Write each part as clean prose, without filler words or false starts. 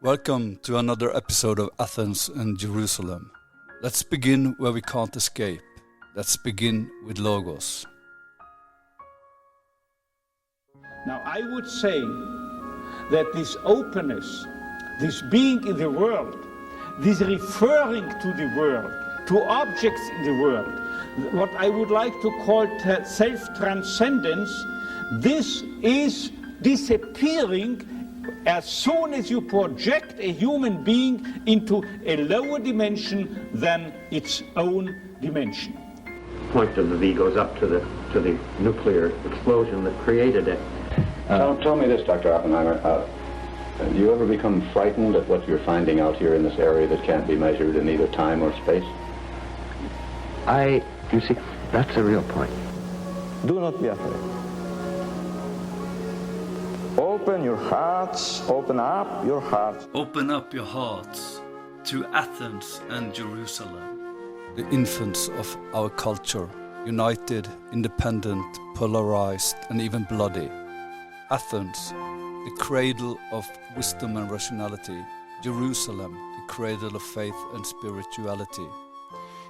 Welcome to another episode of Athens and Jerusalem. Let's begin where we can't escape. Let's begin with Logos. Now, I would say that this openness, this being in the world, this referring to the world, to objects in the world, what I would like to call self-transcendence, this is disappearing as soon as you project a human being into a lower dimension than its own dimension. Point of the V goes up to the nuclear explosion that created it. Tell me this, Dr. Oppenheimer. Do you ever become frightened at what you're finding out here in this area that can't be measured in either time or space? You see, that's a real point. Do not be afraid. Open your hearts, open up your hearts. Open up your hearts to Athens and Jerusalem. The infants of our culture, united, independent, polarized, and even bloody. Athens, the cradle of wisdom and rationality. Jerusalem, the cradle of faith and spirituality.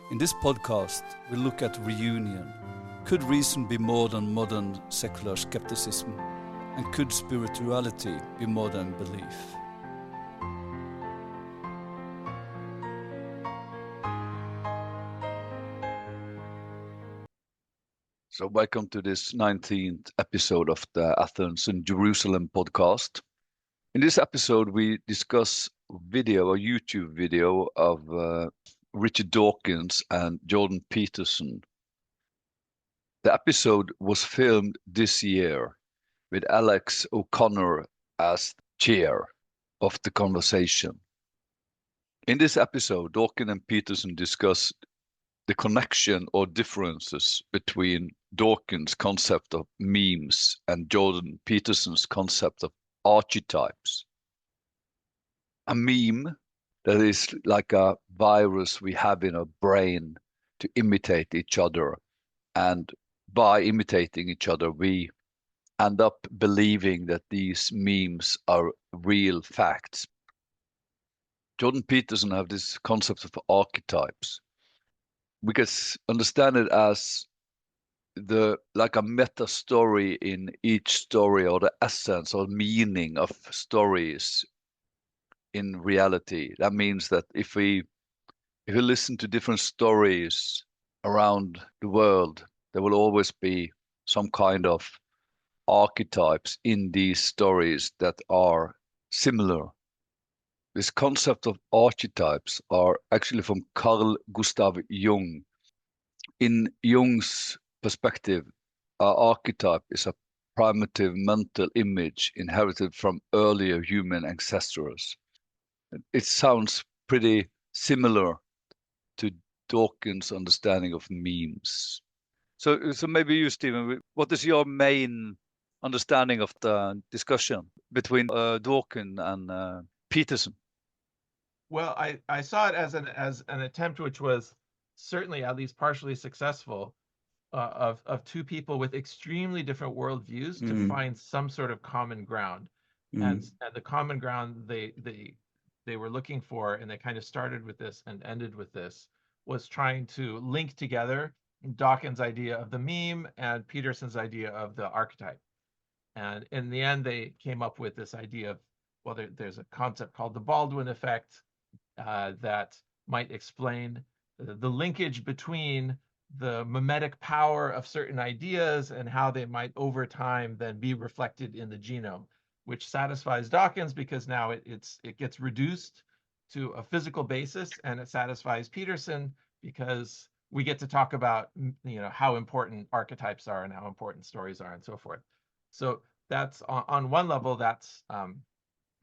In this podcast, we look at reunion. Could reason be more than modern secular skepticism? And could spirituality be more than belief? So welcome to this 19th episode of the Athens and Jerusalem podcast. In this episode, we discuss a YouTube video of Richard Dawkins and Jordan Peterson. The episode was filmed this year with Alex O'Connor as chair of the conversation. In this episode, Dawkins and Peterson discussed the connection or differences between Dawkins' concept of memes and Jordan Peterson's concept of archetypes. A meme that is like a virus we have in our brain to imitate each other, and by imitating each other, we end up believing that these memes are real facts. Jordan Peterson have this concept of archetypes. We can understand it as like a meta story in each story, or the essence or meaning of stories in reality. That means that if we listen to different stories around the world, there will always be some kind of archetypes in these stories that are similar. This concept of archetypes are actually from Carl Gustav Jung. In Jung's perspective, an archetype is a primitive mental image inherited from earlier human ancestors. It sounds pretty similar to Dawkins' understanding of memes. So maybe you, Stephen, what is your main understanding of the discussion between Dawkins and Peterson? Well, I saw it as an attempt, which was certainly at least partially successful, of two people with extremely different worldviews to find some sort of common ground, and the common ground they were looking for, and they kind of started with this and ended with this, was trying to link together Dawkins' idea of the meme and Peterson's idea of the archetype. And in the end, they came up with this idea of, well, there's a concept called the Baldwin effect that might explain the linkage between the mimetic power of certain ideas and how they might over time then be reflected in the genome, which satisfies Dawkins because now it gets reduced to a physical basis, and it satisfies Peterson because we get to talk about how important archetypes are and how important stories are and so forth. So that's on one level, that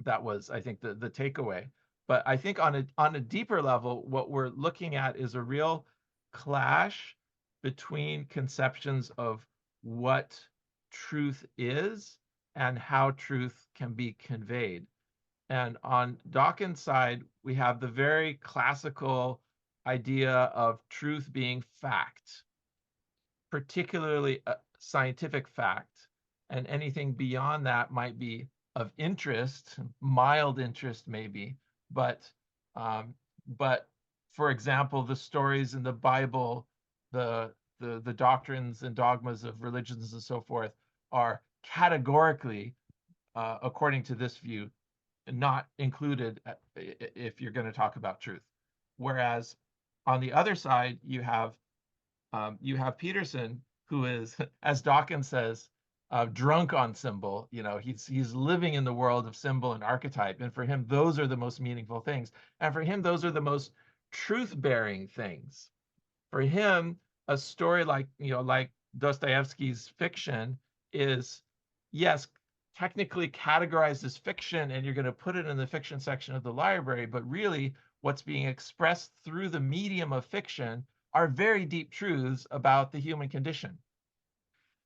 was, I think, the takeaway. But I think on a deeper level, what we're looking at is a real clash between conceptions of what truth is and how truth can be conveyed. And on Dawkins' side, we have the very classical idea of truth being fact, particularly a scientific fact, and anything beyond that might be interest, mild interest maybe, but for example, the stories in the Bible, the doctrines and dogmas of religions and so forth are categorically, according to this view, not included if you're going to talk about truth. Whereas on the other side, you have Peterson, who is, as Dawkins says, drunk on symbol. You know, he's living in the world of symbol and archetype, and for him, those are the most meaningful things, and for him, those are the most truth-bearing things. For him, a story like Dostoevsky's fiction is, yes, technically categorized as fiction, and you're going to put it in the fiction section of the library, but really what's being expressed through the medium of fiction are very deep truths about the human condition.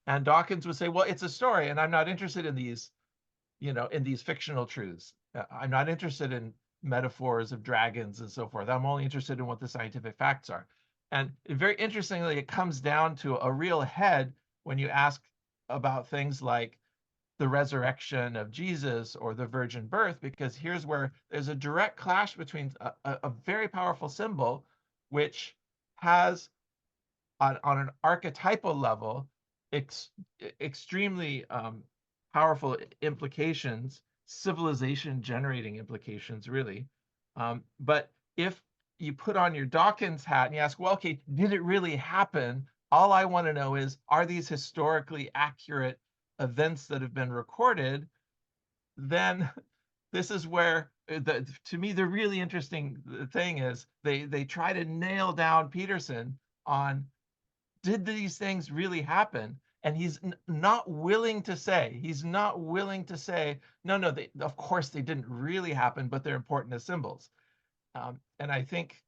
And Dawkins would say, well, it's a story, and I'm not interested in these, in these fictional truths. I'm not interested in metaphors of dragons and so forth. I'm only interested in what the scientific facts are. And very interestingly, it comes down to a real head when you ask about things like the resurrection of Jesus or the virgin birth, because here's where there's a direct clash between a very powerful symbol, which has on an archetypal level extremely powerful implications, civilization generating implications, really. But if you put on your Dawkins hat and you ask, well, okay, did it really happen? All I want to know is, are these historically accurate events that have been recorded? Then this is where, to me, the really interesting thing is they try to nail down Peterson on, did these things really happen? And he's not willing to say, no, of course they didn't really happen, but they're important as symbols. And I think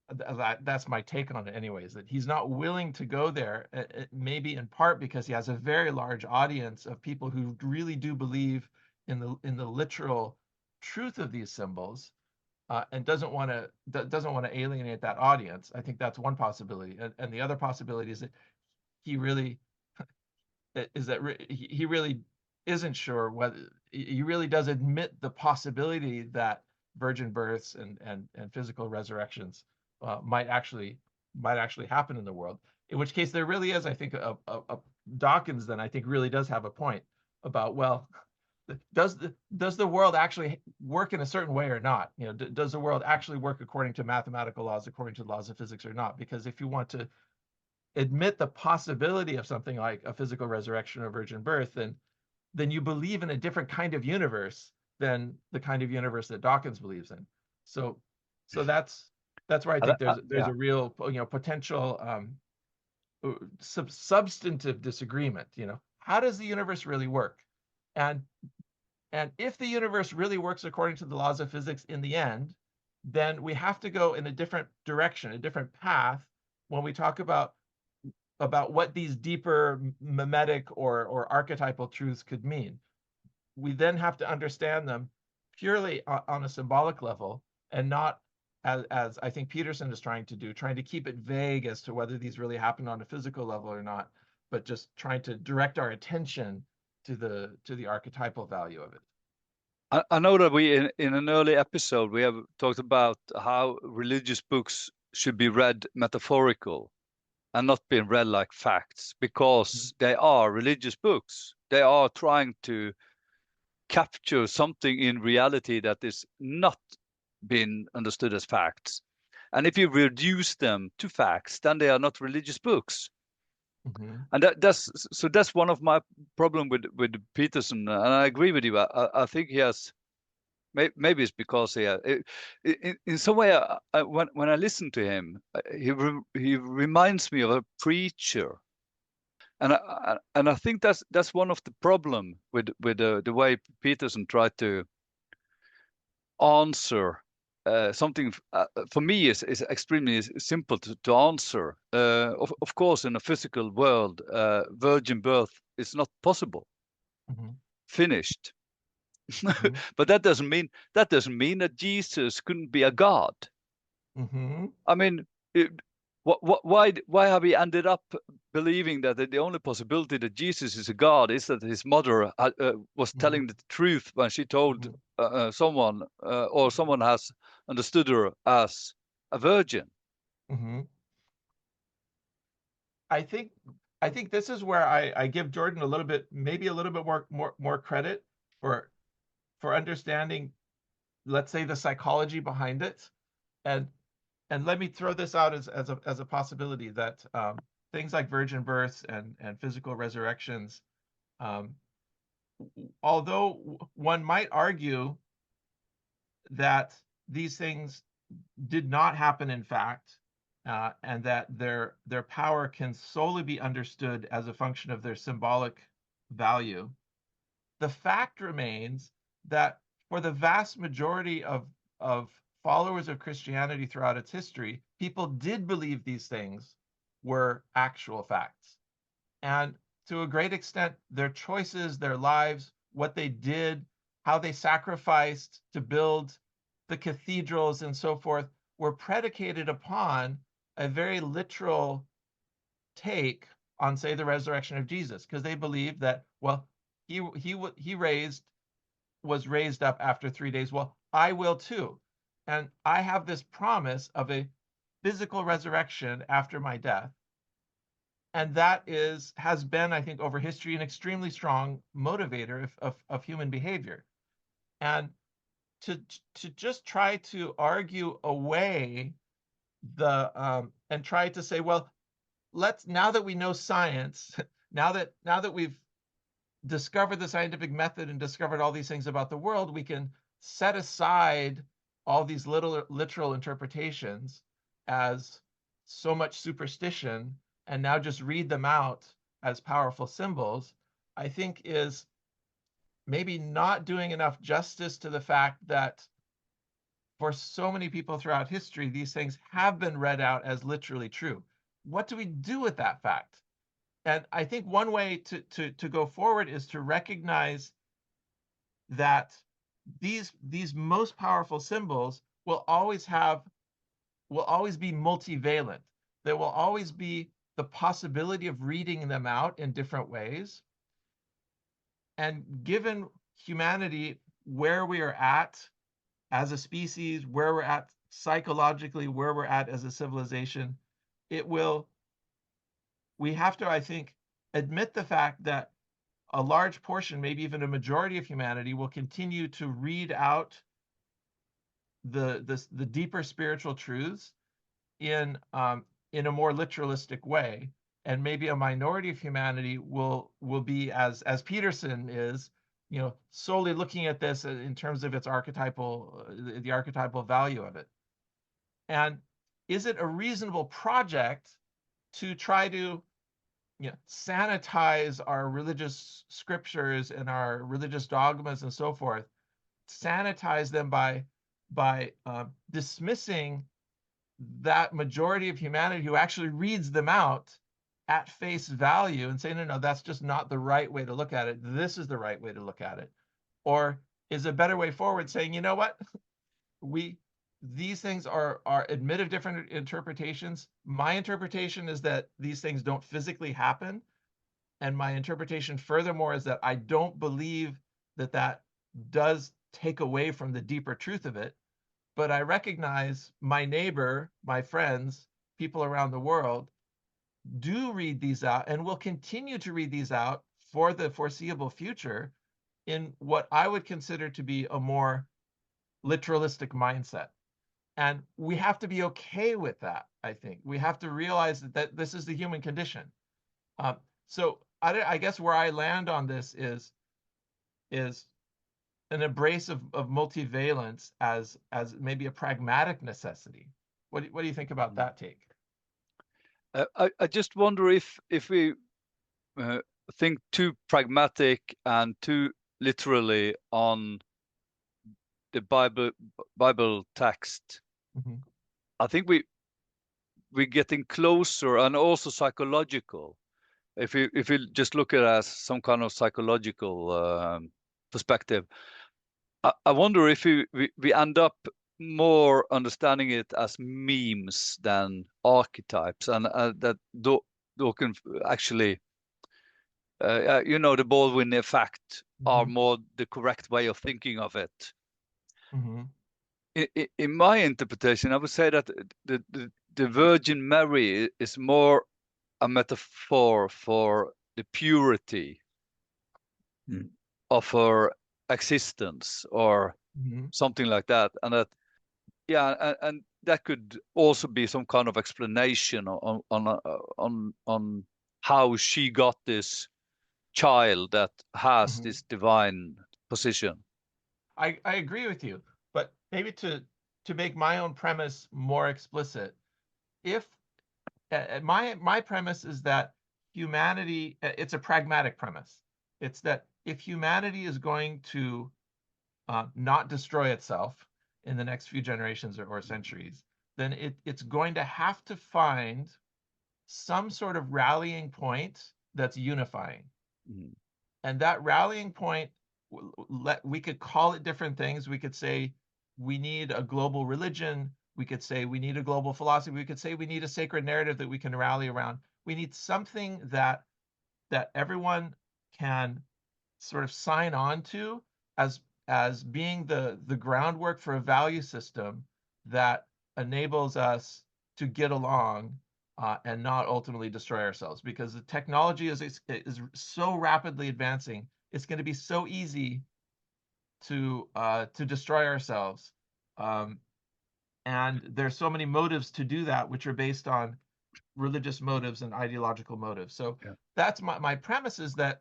that's my take on it anyways, that he's not willing to go there, maybe in part because he has a very large audience of people who really do believe in the literal truth of these symbols, and doesn't want to alienate that audience. I think that's one possibility, and the other possibility is that he really isn't sure whether he really does admit the possibility that virgin births and physical resurrections might actually happen in the world. In which case, there really is, I think, a Dawkins then I think really does have a point about, well, does the world actually work in a certain way or not? Does the world actually work according to mathematical laws, according to the laws of physics or not? Because if you want to admit the possibility of something like a physical resurrection or virgin birth, then you believe in a different kind of universe than the kind of universe that Dawkins believes in. So that's where I think there's a real potential substantive disagreement. How does the universe really work? And if the universe really works according to the laws of physics in the end, then we have to go in a different direction, a different path when we talk about what these deeper mimetic or archetypal truths could mean. We then have to understand them purely on a symbolic level, and not as I think Peterson is trying to do, trying to keep it vague as to whether these really happen on a physical level or not, but just trying to direct our attention to the archetypal value of it. I know that we in an early episode we have talked about how religious books should be read metaphorical and not being read like facts, because they are religious books. They are trying to capture something in reality that is not being understood as facts. And if you reduce them to facts, then they are not religious books. Mm-hmm. And that's one of my problem with Peterson. And I agree with you. I think he has, maybe it's because in some way, when I listen to him, he reminds me of a preacher. And I think that's one of the problem with the way Peterson tried to answer something for me is extremely simple to answer. Of course, in a physical world, virgin birth is not possible. Mm-hmm. Finished. Mm-hmm. But that doesn't mean that Jesus couldn't be a god. Mm-hmm. I mean, why have we ended up believing that the only possibility that Jesus is a God is that his mother was telling the truth when she told someone, or someone has understood her as a virgin? I think this is where I give Jordan a little bit, maybe a little bit more credit for understanding, let's say, the psychology behind it. And let me throw this out as a possibility that things like virgin births and physical resurrections, although one might argue that these things did not happen in fact, and that their power can solely be understood as a function of their symbolic value, the fact remains that for the vast majority of followers of Christianity throughout its history, people did believe these things were actual facts. And to a great extent, their choices, their lives, what they did, how they sacrificed to build the cathedrals and so forth, were predicated upon a very literal take on, say, the resurrection of Jesus, because they believed that, well, he was raised up after 3 days. Well, I will too. And I have this promise of a physical resurrection after my death. And that has been, I think, over history, an extremely strong motivator of human behavior. And to just try to argue away and try to say, well, now that we know science, now that we've discovered the scientific method and discovered all these things about the world, we can set aside all these literal interpretations as so much superstition and now just read them out as powerful symbols, I think is maybe not doing enough justice to the fact that for so many people throughout history, these things have been read out as literally true. What do we do with that fact? And I think one way to go forward is to recognize that these most powerful symbols will always be multivalent. There will always be the possibility of reading them out in different ways. And given humanity, where we are at as a species, where we're at psychologically, where we're at as a civilization, we have to, I think, admit the fact that a large portion, maybe even a majority of humanity, will continue to read out the deeper spiritual truths in a more literalistic way, and maybe a minority of humanity will be, as Peterson is, solely looking at this in terms of its the archetypal value of it. And is it a reasonable project to try to sanitize our religious scriptures and our religious dogmas and so forth, sanitize them by dismissing that majority of humanity who actually reads them out at face value and say, no, that's just not the right way to look at it. This is the right way to look at it. Or is a better way forward saying, you know what, these things are admit of different interpretations. My interpretation is that these things don't physically happen. And my interpretation furthermore is that I don't believe that does take away from the deeper truth of it. But I recognize my neighbor, my friends, people around the world do read these out and will continue to read these out for the foreseeable future in what I would consider to be a more literalistic mindset. And we have to be okay with that, I think. We have to realize that this is the human condition. So I guess where I land on this is an embrace of multivalence as maybe a pragmatic necessity. What do you think about that take? I just wonder if we think too pragmatic and too literally on the Bible text. Mm-hmm. I think we're getting closer, and also psychological. If you just look at it as some kind of psychological perspective, I wonder if we end up more understanding it as memes than archetypes, and that Dawkins actually, the Baldwin effect are more the correct way of thinking of it. In my interpretation, I would say that the Virgin Mary is more a metaphor for the purity of her existence, or something like that, and that, and that could also be some kind of explanation on how she got this child that has this divine position. I agree with you, but maybe to make my own premise more explicit, if my premise is that humanity, it's a pragmatic premise. It's that if humanity is going to not destroy itself in the next few generations or centuries, then it's going to have to find some sort of rallying point that's unifying. And that rallying point, we could call it different things. We could say we need a global religion. We could say we need a global philosophy. We could say we need a sacred narrative that we can rally around. We need something that everyone can sort of sign on to as being the groundwork for a value system that enables us to get along and not ultimately destroy ourselves. Because the technology is so rapidly advancing, it's going to be so easy to destroy ourselves. And there's so many motives to do that, which are based on religious motives and ideological motives. So that's my premise, is that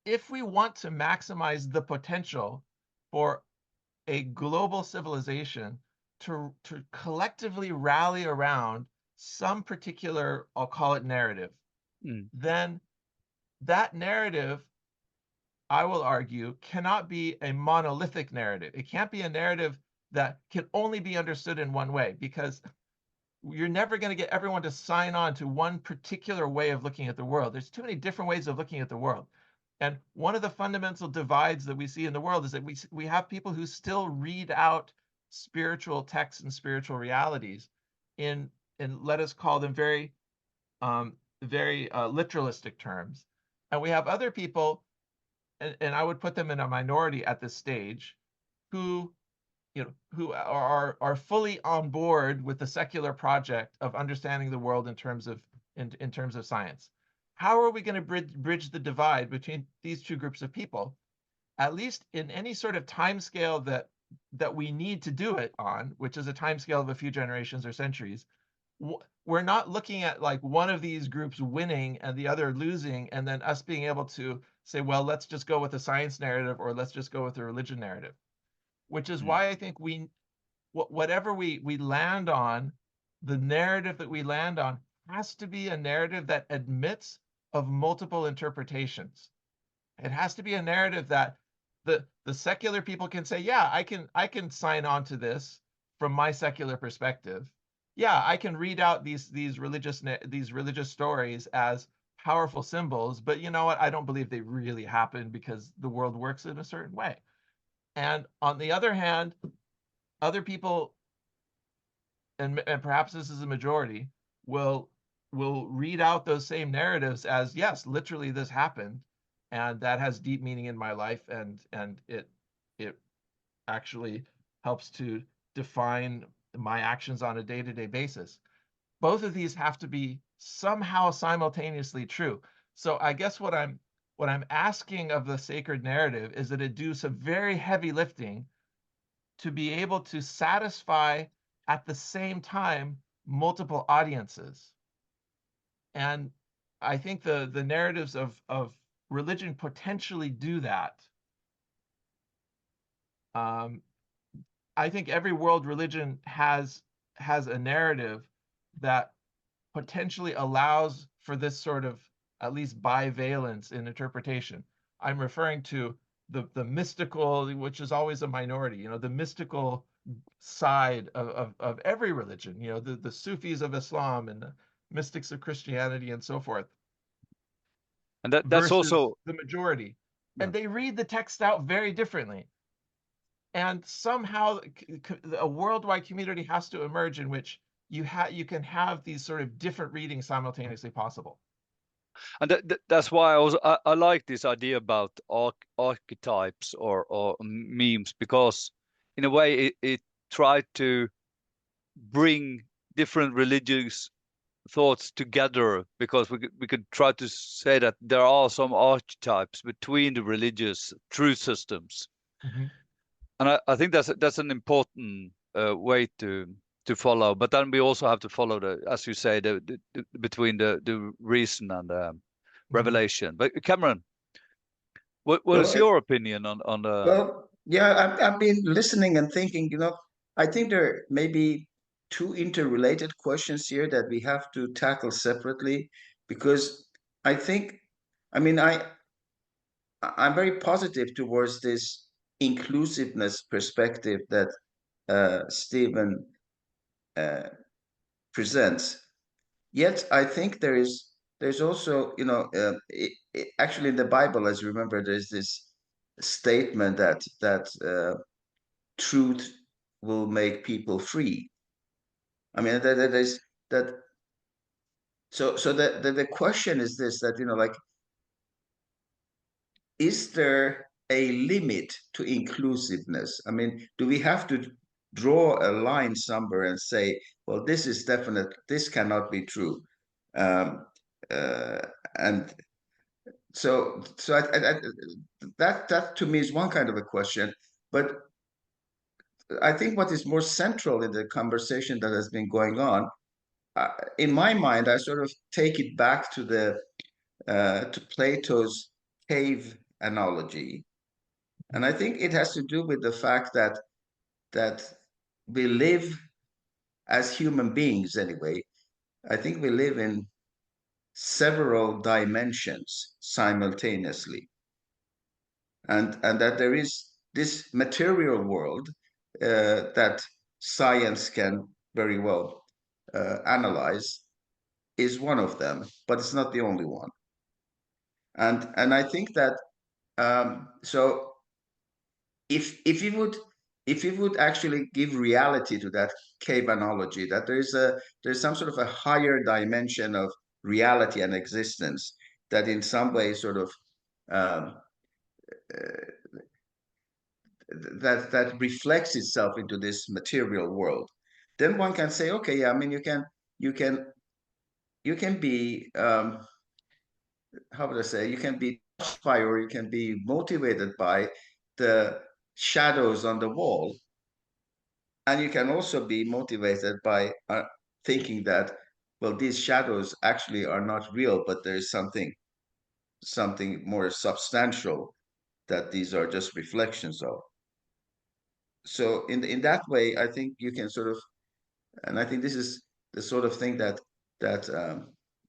if we want to maximize the potential for a global civilization to collectively rally around some particular, I'll call it narrative, then that narrative, I will argue, cannot be a monolithic narrative. It can't be a narrative that can only be understood in one way, because you're never going to get everyone to sign on to one particular way of looking at the world. There's too many different ways of looking at the world. And one of the fundamental divides that we see in the world is that we have people who still read out spiritual texts and spiritual realities in let us call them very literalistic terms. And we have other people, and I would put them in a minority at this stage, who are fully on board with the secular project of understanding the world in terms of science. How are we going to bridge the divide between these two groups of people, at least in any sort of time scale that we need to do it on, which is a time scale of a few generations or centuries? We're not looking at like one of these groups winning and the other losing, and then us being able to say, well, let's just go with the science narrative, or let's just go with the religion narrative. Which is why I think whatever we land on, the narrative that we land on has to be a narrative that admits of multiple interpretations. It has to be a narrative that the secular people can say, yeah, I can sign on to this from my secular perspective. Yeah, I can read out these religious stories as powerful symbols, but you know what? I don't believe they really happen, because the world works in a certain way. And on the other hand, other people, and perhaps this is a majority, will read out those same narratives as, yes, literally this happened, and that has deep meaning in my life, and it actually helps to define my actions on a day-to-day basis. Both of these have to be somehow simultaneously true. So I guess what I'm asking of the sacred narrative is that it do some very heavy lifting to be able to satisfy at the same time multiple audiences. And I think the narratives of religion potentially do that. I think every world religion has a narrative that potentially allows for this sort of at least bivalence in interpretation. I'm referring to the mystical, which is always a minority, the mystical side of every religion, the Sufis of Islam and the mystics of Christianity and so forth. And that's also the majority. And they read the text out very differently. and somehow a worldwide community has to emerge in which you can have these sort of different readings simultaneously possible. And that's why I like this idea about archetypes or memes, because in a way it tried to bring different religious thoughts together, because we could try to say that there are some archetypes between the religious truth systems. Mm-hmm. And I think that's an important way to follow. But then we also have to follow as you say, the between the reason and revelation. But Cameron, what is your opinion on the? Well, yeah, I've been listening and thinking, I think there may be two interrelated questions here that we have to tackle separately, because I think, I mean, I'm very positive towards this inclusiveness perspective that Stephen presents. Yet, I think there's also, actually in the Bible, as you remember, there's this statement that truth will make people free. I mean, that is that. So the question is this: that like, is there a limit to inclusiveness? I mean, do we have to draw a line somewhere and say, well, this is definite, this cannot be true, and so that to me is one kind of a question, but I think what is more central in the conversation that has been going on, in my mind, I sort of take it back to Plato's cave analogy, and I think it has to do with the fact that we live as human beings anyway. I think we live in several dimensions simultaneously, and that there is this material world that science can very well analyze is one of them, but it's not the only one. And I think that so if you would actually give reality to that cave analogy, that there's some sort of a higher dimension of reality and existence that in some way sort of um, that reflects itself into this material world, then one can say, okay, yeah, I mean, you can be how would I say, you can be touched by, or you can be motivated by the shadows on the wall, and you can also be motivated by thinking that, well, these shadows actually are not real, but there's something more substantial that these are just reflections of. So in that way, I think you can sort of, and I think this is the sort of thing that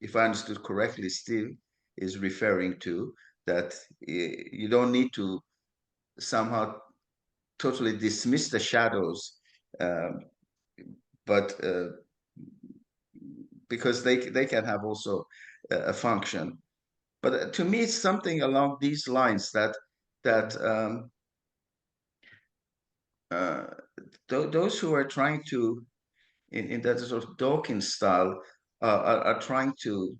if I understood correctly, Steve is referring to, that you don't need to somehow totally dismiss the shadows, but because they can have also a function. But to me, it's something along these lines that those who are trying to, in that sort of Dawkins style, are trying to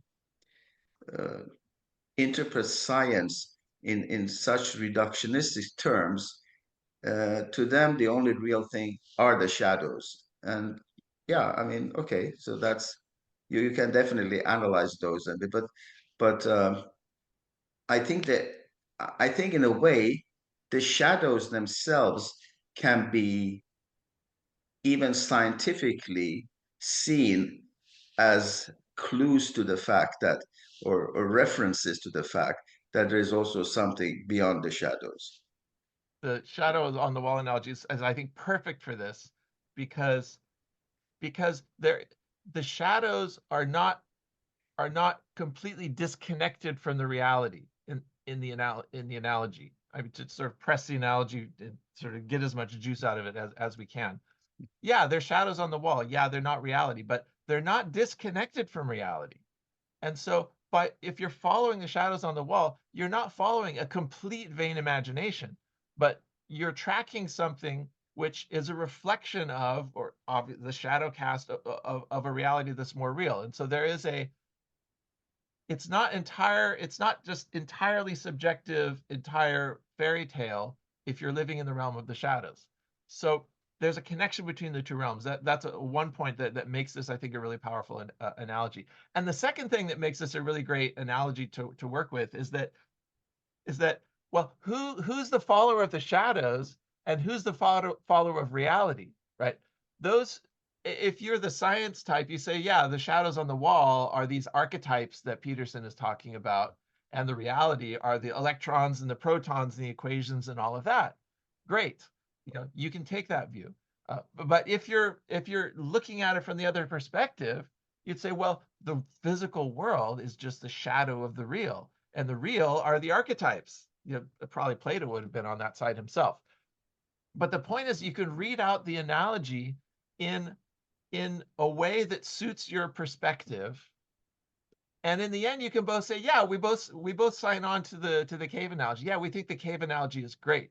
interpret science in such reductionistic terms. To them, the only real thing are the shadows. And yeah, I mean, okay, so that's you can definitely analyze those, but I think in a way the shadows themselves can be even scientifically seen as clues to the fact that, or references to the fact that there is also something beyond the shadows. The shadow on the wall analogy is I think perfect for this, because the shadows are not completely disconnected from the reality in the analogy. I mean, to sort of press the analogy and sort of get as much juice out of it as we can. Yeah, they're shadows on the wall. Yeah, they're not reality, but they're not disconnected from reality. And so, if you're following the shadows on the wall, you're not following a complete vain imagination, but you're tracking something which is a reflection of, or the shadow cast of a reality that's more real. And so there is it's not just entirely subjective, entire fairy tale if you're living in the realm of the shadows. So there's a connection between the two realms. That's one point that makes this, I think, a really powerful analogy. And the second thing that makes this a really great analogy to work with is that well, who's the follower of the shadows and who's the follower of reality, right? Those, if you're the science type, you say, yeah, the shadows on the wall are these archetypes that Peterson is talking about, and the reality are the electrons and the protons and the equations and all of that. Great, you can take that view. But if you're looking at it from the other perspective, you'd say, well, the physical world is just the shadow of the real, and the real are the archetypes. Probably Plato would have been on that side himself. But the point is, you can read out the analogy in a way that suits your perspective, and in the end, you can both say, yeah, we both sign on to the cave analogy. Yeah, we think the cave analogy is great.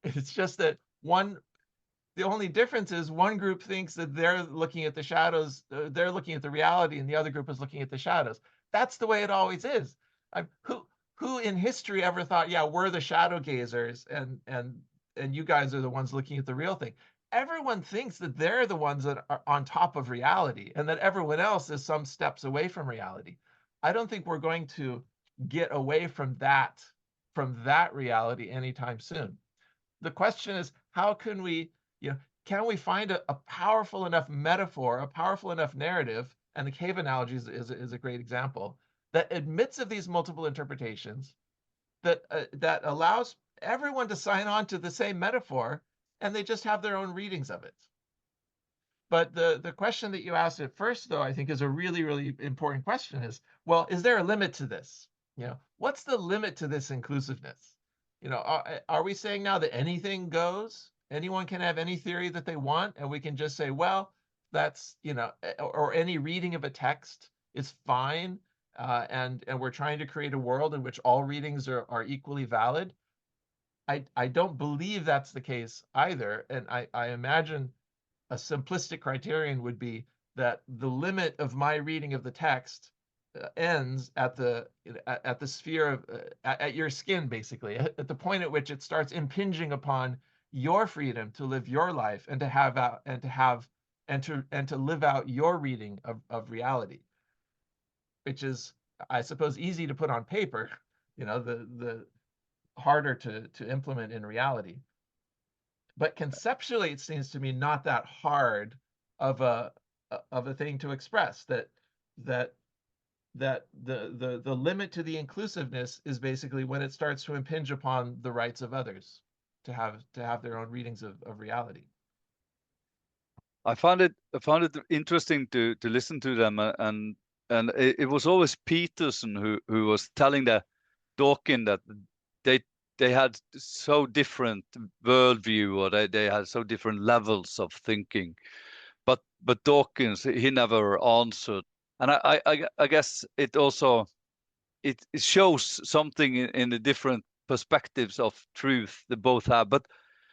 It's just that the only difference is one group thinks that they're looking at the shadows, they're looking at the reality, and the other group is looking at the shadows. That's the way it always is. Who in history ever thought, yeah, we're the shadow gazers and you guys are the ones looking at the real thing? Everyone thinks that they're the ones that are on top of reality and that everyone else is some steps away from reality. I don't think we're going to get away from that reality anytime soon. The question is, how can we, can we find a powerful enough metaphor, a powerful enough narrative, and the cave analogy is a great example, that admits of these multiple interpretations, that allows everyone to sign on to the same metaphor, and they just have their own readings of it. But the question that you asked at first, though, I think is a really, really important question is, well, is there a limit to this? What's the limit to this inclusiveness? Are we saying now that anything goes? Anyone can have any theory that they want, and we can just say, well, that's, or any reading of a text is fine, and we're trying to create a world in which all readings are equally valid? I don't believe that's the case either, and I imagine a simplistic criterion would be that the limit of my reading of the text ends at the sphere of at your skin, basically, at the point at which it starts impinging upon your freedom to live your life and to live out your reading of reality, which is, I suppose, easy to put on paper, the harder to implement in reality. But conceptually, it seems to me not that hard of a thing to express, that the limit to the inclusiveness is basically when it starts to impinge upon the rights of others to have their own readings of reality. I found it interesting to listen to them, and it was always Peterson who was telling the Dawkins that they had so different worldview, or they had so different levels of thinking, but Dawkins, he never answered, and I guess it also it shows something in the different perspectives of truth they both have. But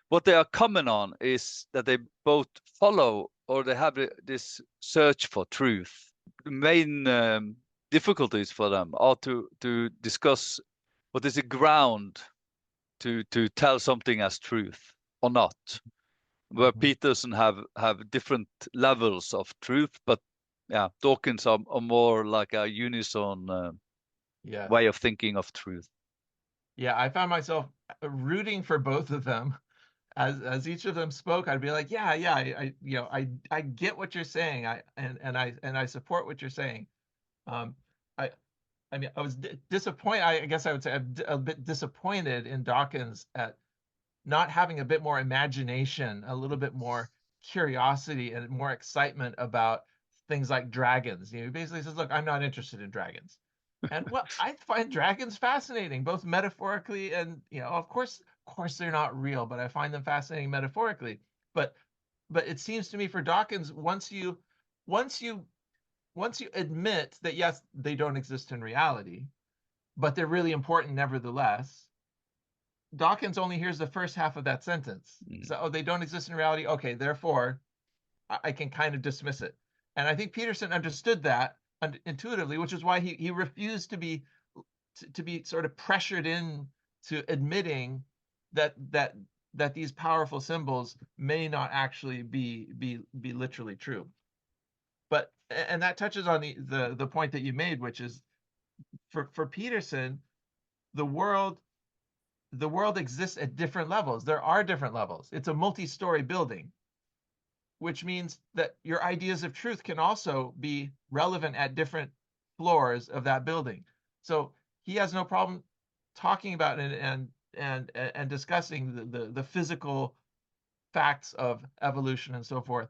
what they are common on is that they both follow, or they have this search for truth. The main difficulties for them are to discuss what is the ground to tell something as truth or not. Where Peterson have different levels of truth, but yeah, Dawkins are more like a unison way of thinking of truth. Yeah, I found myself rooting for both of them. As each of them spoke, I'd be like, yeah, I get what you're saying. I support what you're saying. I mean, I was disappointed. I guess I would say I'm a bit disappointed in Dawkins at not having a bit more imagination, a little bit more curiosity and more excitement about things like dragons. He basically says, look, I'm not interested in dragons. And well, I find dragons fascinating, both metaphorically and, of course they're not real, but I find them fascinating metaphorically. But it seems to me for Dawkins, once you admit that, yes, they don't exist in reality, but they're really important nevertheless, Dawkins only hears the first half of that sentence. So, oh, they don't exist in reality. Okay, therefore, I can kind of dismiss it. And I think Peterson understood that intuitively, which is why he refused to be sort of pressured in to admitting that these powerful symbols may not actually be literally true. But and that touches on the point that you made, which is for Peterson, the world exists at different levels. There are different levels. It's a multi-story building, which means that your ideas of truth can also be relevant at different floors of that building. So he has no problem talking about it and discussing the physical facts of evolution and so forth.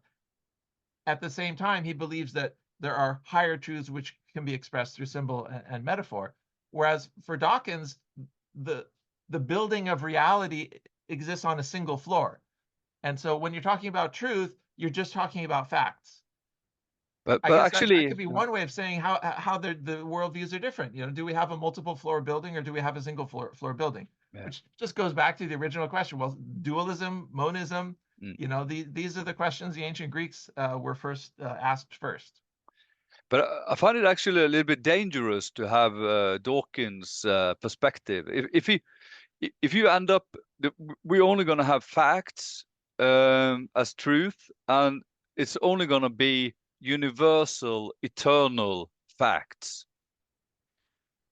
At the same time, he believes that there are higher truths which can be expressed through symbol and metaphor. Whereas for Dawkins, the building of reality exists on a single floor. And so when you're talking about truth, you're just talking about facts. But I guess actually, that could be one way of saying how the worldviews are different. You know, do we have a multiple floor building or do we have a single floor building? Yeah. Which just goes back to the original question. Well, dualism, monism, you know, these are the questions the ancient Greeks were first asked first. But I find it actually a little bit dangerous to have Dawkins' perspective. If you end up, we're only going to have facts as truth, and it's only going to be universal, eternal facts.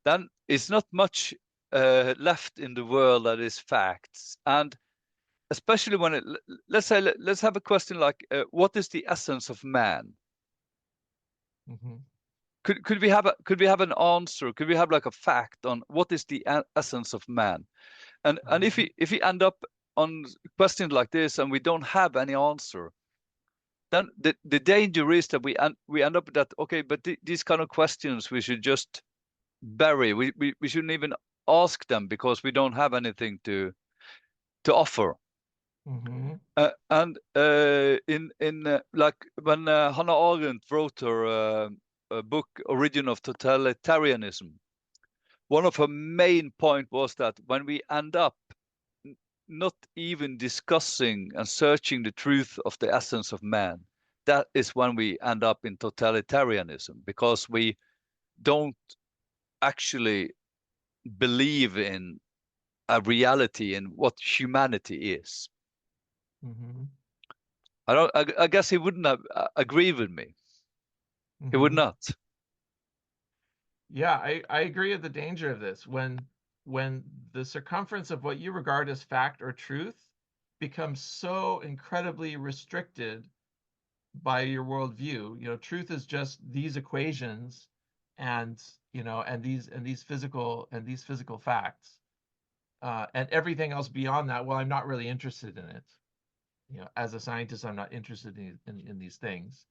Then it's not much left in the world that is facts, and especially when let's have a question like, what is the essence of man? Mm-hmm. Could we have an answer? Could we have like a fact on what is the essence of man? And if we end up on questions like this and we don't have any answer, then the danger is that we end up that, okay, but these kind of questions we should just bury. We shouldn't even ask them because we don't have anything to offer. Mm-hmm. Like when Hannah Arendt wrote her book Origin of Totalitarianism, one of her main point was that when we end up not even discussing and searching the truth of the essence of man, that is when we end up in totalitarianism, because we don't actually believe in a reality in what humanity is. Mm-hmm. I guess he wouldn't have agreed with me. Mm-hmm. He would not. Yeah, I agree with the danger of this. When the circumference of what you regard as fact or truth becomes so incredibly restricted by your worldview, you know, truth is just these equations and, you know, and these physical facts. And everything else beyond that, well, I'm not really interested in it. You know, as a scientist, I'm not interested in these things.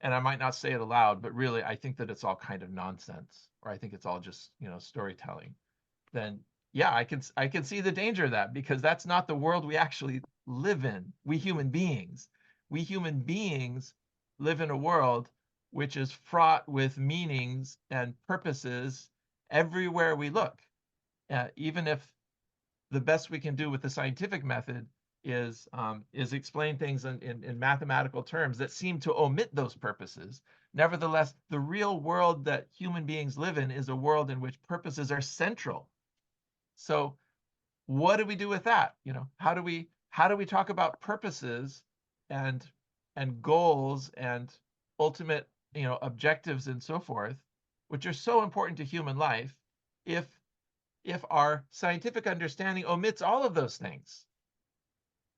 And I might not say it aloud, but really, I think that it's all kind of nonsense, or I think it's all just, you know, storytelling. Then, yeah, I can see the danger of that, because that's not the world we actually live in. We human beings live in a world which is fraught with meanings and purposes everywhere we look. Even if the best we can do with the scientific method is explain things in mathematical terms that seem to omit those purposes. Nevertheless, the real world that human beings live in is a world in which purposes are central. So what do we do with that? You know, how do we talk about purposes and goals and ultimate, you know, objectives and so forth, which are so important to human life, if our scientific understanding omits all of those things?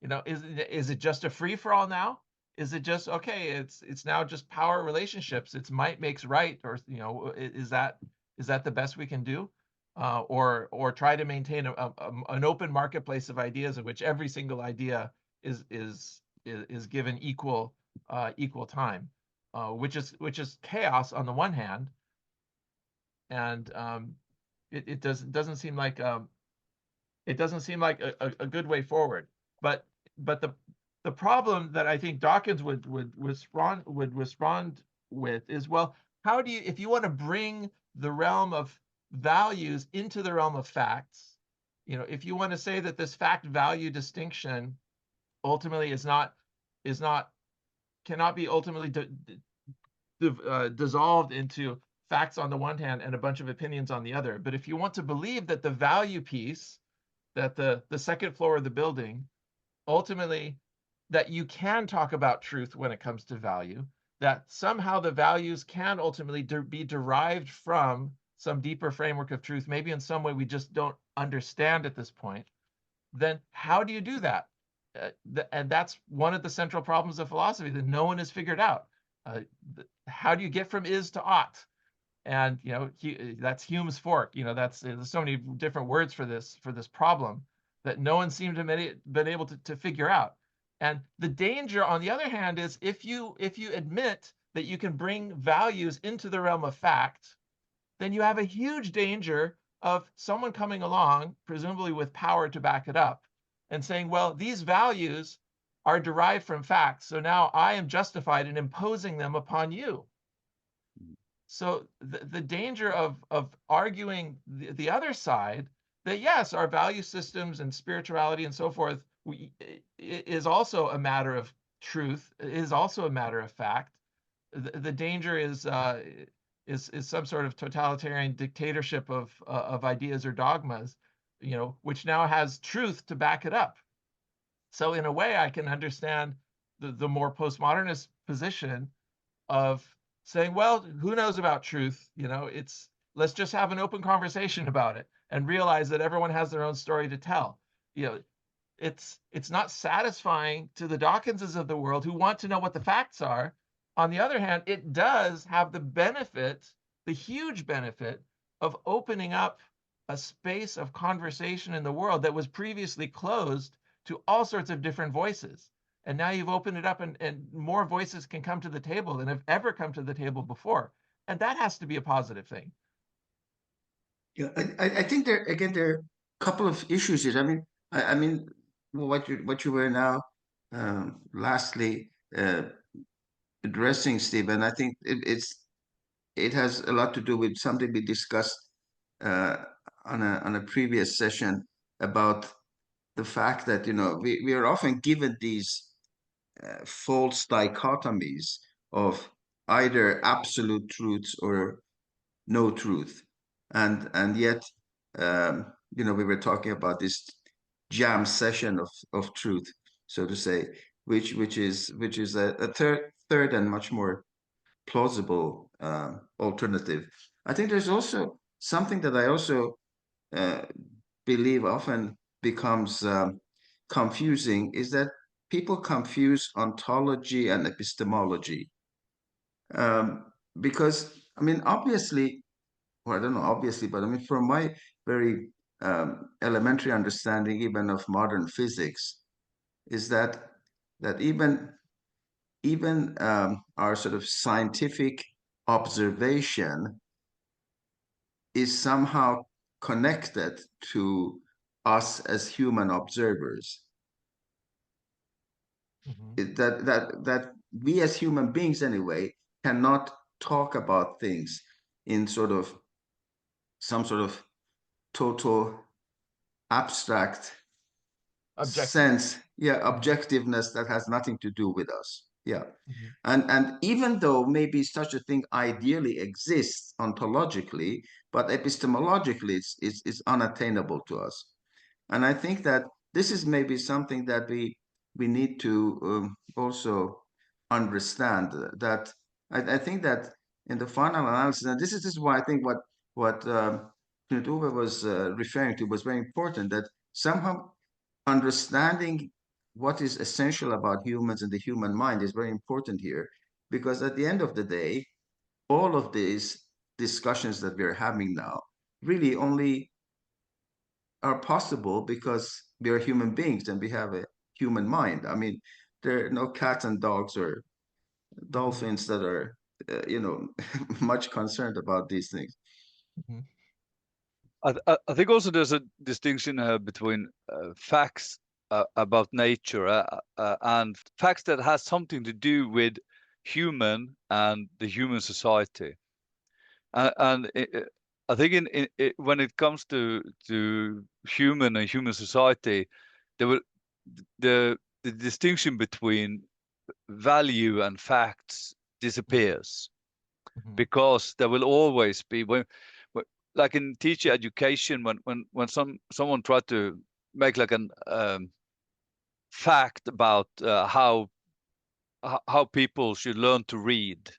You know, is it just a free for all now? Is it just, okay, it's now just power relationships? It's might makes right, or, you know, is that the best we can do? Or try to maintain an open marketplace of ideas in which every single idea is given equal time, which is chaos on the one hand, and it doesn't seem like a good way forward. But the problem that I think Dawkins would respond with is, well, how do you, if you want to bring the realm of values into the realm of facts, if you want to say that this fact-value distinction ultimately cannot be ultimately dissolved into facts on the one hand and a bunch of opinions on the other. But if you want to believe that the value piece, that the second floor of the building, ultimately, that you can talk about truth when it comes to value, that somehow the values can ultimately be derived from some deeper framework of truth, maybe in some way we just don't understand at this point, then how do you do that? And that's one of the central problems of philosophy that no one has figured out. How do you get from is to ought? And that's Hume's fork. There's so many different words for this problem that no one seemed to have been able to figure out. And the danger, on the other hand, is if you admit that you can bring values into the realm of fact, then you have a huge danger of someone coming along, presumably with power to back it up, and saying, well, these values are derived from facts, so now I am justified in imposing them upon you. So the danger of arguing the other side, that yes, our value systems and spirituality and so forth is also a matter of truth, is also a matter of fact. The danger is some sort of totalitarian dictatorship of ideas or dogmas, which now has truth to back it up. So in a way, I can understand the more postmodernist position of saying, well, who knows about truth? Let's just have an open conversation about it and realize that everyone has their own story to tell. It's not satisfying to the Dawkinses of the world who want to know what the facts are. On the other hand, it does have the huge benefit of opening up a space of conversation in the world that was previously closed to all sorts of different voices. And now you've opened it up, and more voices can come to the table than have ever come to the table before. And that has to be a positive thing. Yeah, I think there are a couple of issues here. I mean, what you were now lastly addressing, Stephen. I think it has a lot to do with something we discussed on a previous session about the fact that we are often given these false dichotomies of either absolute truths or no truth, and yet we were talking about this jam session of truth, so to say, which is a third and much more plausible alternative. I think there's also something that I also believe often becomes confusing, is that people confuse ontology and epistemology. Because, obviously, well, I don't know, obviously, but from my very elementary understanding, even of modern physics, is that even our sort of scientific observation is somehow connected to us as human observers. Mm-hmm. That we as human beings anyway cannot talk about things in some sort of total abstract sense, objectiveness that has nothing to do with us. Yeah. Mm-hmm. And even though maybe such a thing ideally exists ontologically, but epistemologically it's unattainable to us. And I think that this is maybe something that we need to also understand, that I think that in the final analysis, and this is why I think what Knut Ove was referring to was very important, that somehow understanding what is essential about humans and the human mind is very important here, because at the end of the day, all of these discussions that we're having now really only are possible because we are human beings and we have a human mind. There are no cats and dogs or dolphins that are, much concerned about these things. Mm-hmm. I think also there's a distinction between facts about nature and facts that has something to do with human and the human society. And I think when it comes to human and human society, there will the distinction between value and facts disappears, because there will always be like in teacher education, when someone tried to make like an fact about how people should learn to read,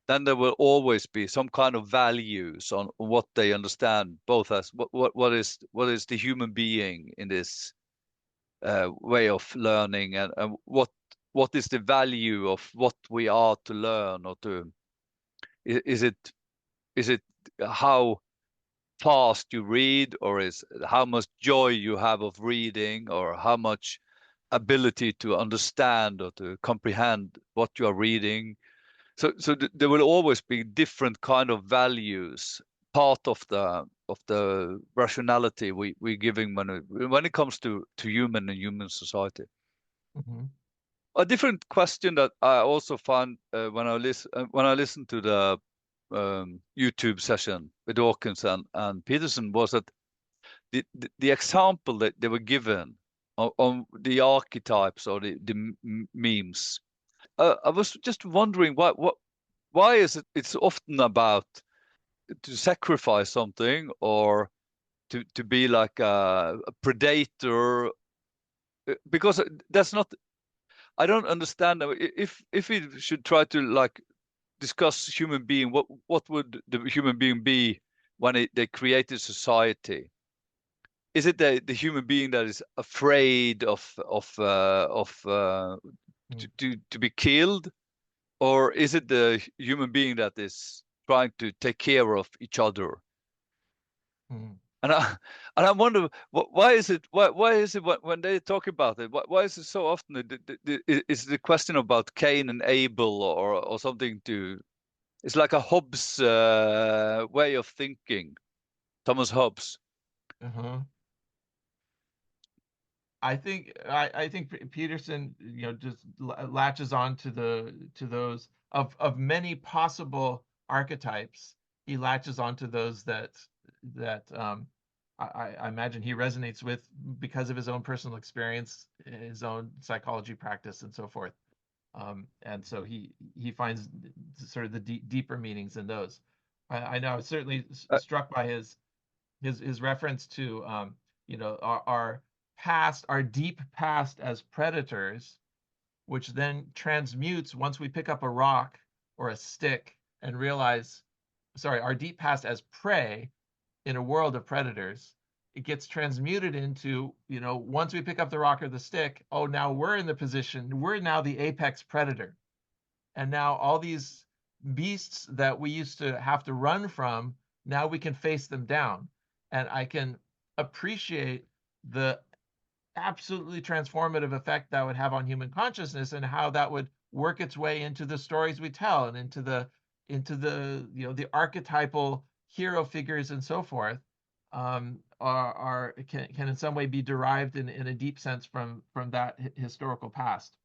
then there will always be some kind of values on what they understand, both as what is the human being in this way of learning, and what is the value of what we are to learn, or to is it how fast you read, or is how much joy you have of reading, or how much ability to understand or to comprehend what you are reading. So there will always be different kind of values, part of the rationality we're giving when it comes to human and human society. A different question that I also found when I listened to the YouTube session with Dawkins and Peterson was that the example that they were given on the archetypes or the memes. I was just wondering why is it's often about to sacrifice something, or to be like a predator, because that's not. I don't understand if we should try to like discuss human being. What would the human being be when they created society? Is it the human being that is afraid to be killed, or is it the human being that is trying to take care of each other? And I wonder why is it when they talk about it, why is it so often is the question about Cain and Abel, or something it's like a Hobbes way of thinking, Thomas Hobbes. I think Peterson, just latches on to those of many possible archetypes. He latches onto those that I imagine he resonates with because of his own personal experience, his own psychology practice, and so forth. And so he finds sort of the deeper meanings in those. I know I was certainly struck by his reference to our past, our deep past as predators, which then transmutes once we pick up a rock or a stick and realize, our deep past as prey in a world of predators, it gets transmuted into, once we pick up the rock or the stick, oh, now we're in the position, we're now the apex predator. And now all these beasts that we used to have to run from, now we can face them down. And I can appreciate the absolutely transformative effect that would have on human consciousness, and how that would work its way into the stories we tell, and into the the archetypal hero figures and so forth, can in some way be derived in a deep sense from that historical past.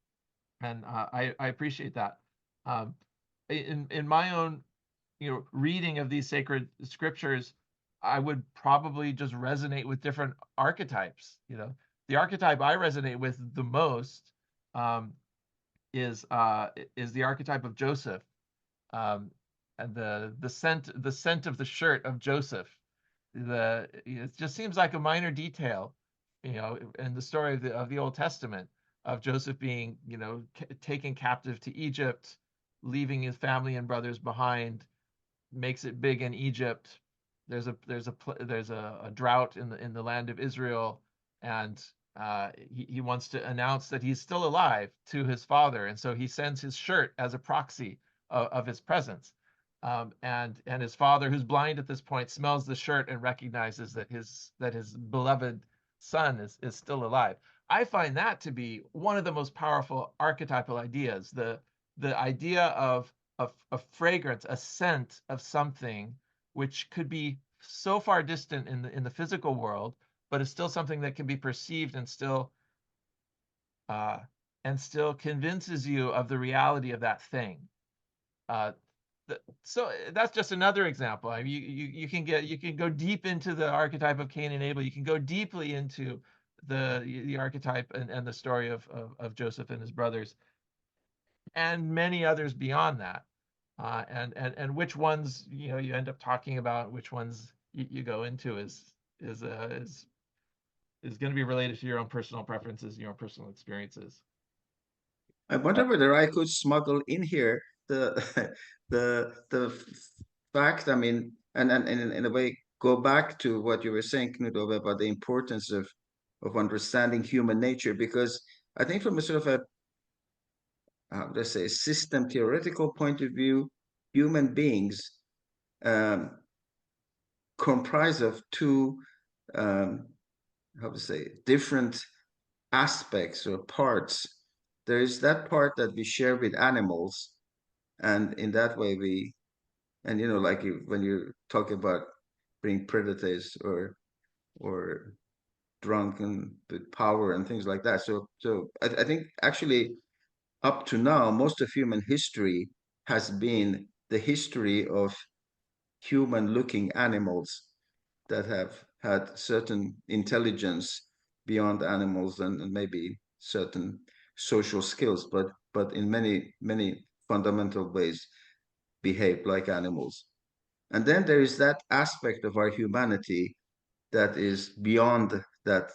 And I appreciate that. In my own reading of these sacred scriptures, I would probably just resonate with different archetypes. The archetype I resonate with the most is the archetype of Joseph, and the scent of the shirt of Joseph. It just seems like a minor detail, in the story of the Old Testament, of Joseph being taken captive to Egypt, leaving his family and brothers behind, makes it big in Egypt. There's a drought in the land of Israel, and he wants to announce that he's still alive to his father, and so he sends his shirt as a proxy of his presence. And his father, who's blind at this point, smells the shirt and recognizes that his beloved son is still alive. I find that to be one of the most powerful archetypal ideas. The idea of a fragrance, a scent of something which could be so far distant in the physical world, but is still something that can be perceived, and still convinces you of the reality of that thing. So that's just another example. I mean, you can go deep into the archetype of Cain and Abel. You can go deeply into the archetype and the story of Joseph and his brothers, and many others beyond that. And which ones you end up talking about, which ones you go into is going to be related to your own personal preferences and your own personal experiences. I wonder whether I could smuggle in here the the fact. I mean, and in a way, go back to what you were saying, Knut Ove, about the importance of understanding human nature, because I think from a sort of a let's say system theoretical point of view, human beings um, comprise of two how to say different aspects or parts. There is that part that we share with animals, and in that way and like when you talk about being predators or drunken with power and things like that. So I think actually up to now, most of human history has been the history of human-looking animals that have had certain intelligence beyond animals and maybe certain social skills, but in many fundamental ways behave like animals. And then there is that aspect of our humanity that is beyond that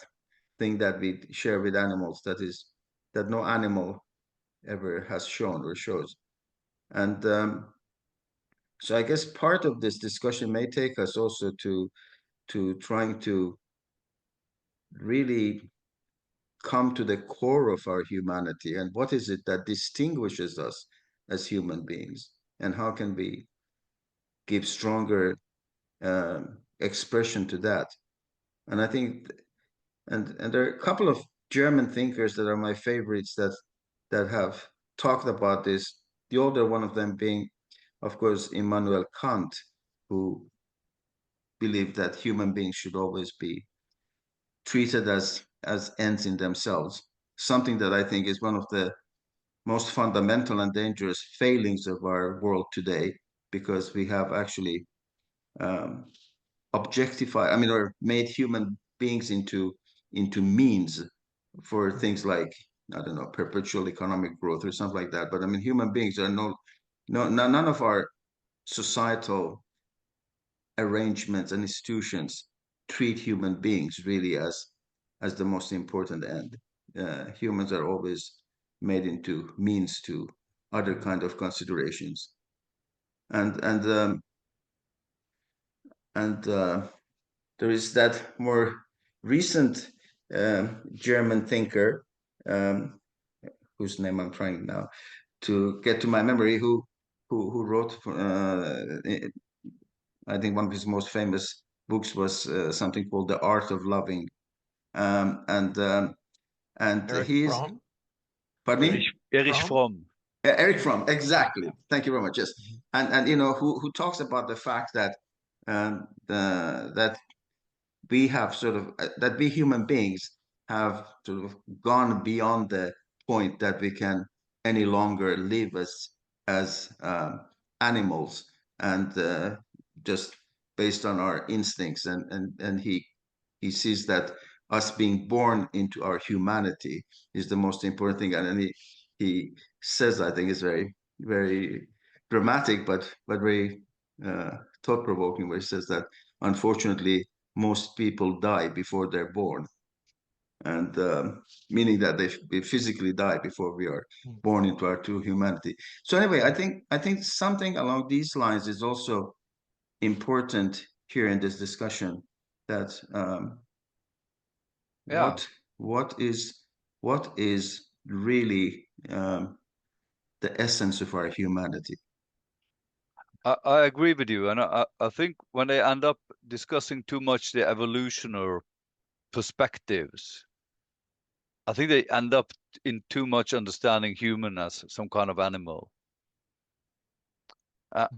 thing that we share with animals, that no animal ever has shown or shows. And so I guess part of this discussion may take us also to trying to really come to the core of our humanity and what is it that distinguishes us as human beings, and how can we give stronger expression to that. And I think and there are a couple of German thinkers that are my favorites that have talked about this, the older one of them being, of course, Immanuel Kant, who believed that human beings should always be treated as ends in themselves, something that I think is one of the most fundamental and dangerous failings of our world today, because we have actually objectified, I mean, or made human beings into means for things like, I don't know, perpetual economic growth or something like that. But I mean, human beings are none of our societal arrangements and institutions treat human beings really as the most important end. Humans are always made into means to other kind of considerations, and there is that more recent German thinker whose name I'm trying now to get to my memory, who wrote I think one of his most famous books was something called The Art of Loving. And Erich he's, Fromm? pardon me? Erich Fromm. Erich Fromm, exactly. Thank you very much. Yes, and who talks about the fact that that we have sort of that we human beings have sort of gone beyond the point that we can any longer live as animals and just based on our instincts, and he sees that us being born into our humanity is the most important thing, and he says, I think it's very very dramatic but very thought-provoking, where he says that unfortunately most people die before they're born, and meaning that they physically die before we are born into our true humanity. So anyway, I think something along these lines is also important here in this discussion, that Yeah. what is really the essence of our humanity. I agree with you, and I think when they end up discussing too much the evolutionary perspectives, I think they end up in too much understanding human as some kind of animal.